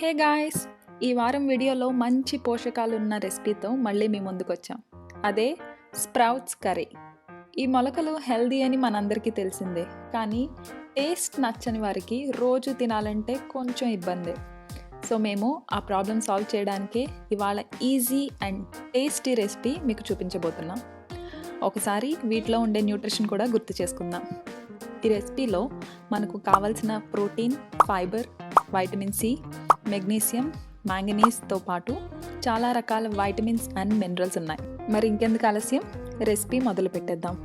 Hey guys, ఈ వారం వీడియోలో మంచి పోషకాలు ఉన్న రెసిపీతో మళ్ళీ మీ ముందుకు వచ్చాం. అదే స్ప్రౌట్స్ కర్రీ. ఈ మొలకలు హెల్దీ అని మనందరికీ తెలిసిందే, కానీ టేస్ట్ నచ్చని వారికి రోజు తినాలంటే కొంచెం ఇబ్బందే. సో మేము ఆ ప్రాబ్లమ్ సాల్వ్ చేయడానికే ఇవాళ ఈజీ అండ్ టేస్టీ రెసిపీ మీకు చూపించబోతున్నాం. ఒకసారి వీటిలో ఉండే న్యూట్రిషన్ కూడా గుర్తు చేసుకుందాం. ఈ రెసిపీలో మనకు కావాల్సిన protein, fibre, vitamin C, magnesium, మ్యాంగనీస్తో పాటు చాలా రకాల వైటమిన్స్ అండ్ మినరల్స్ ఉన్నాయి. మరి ఇంకెందుకు ఆలస్యం, రెసిపీ మొదలు పెట్టేద్దాం.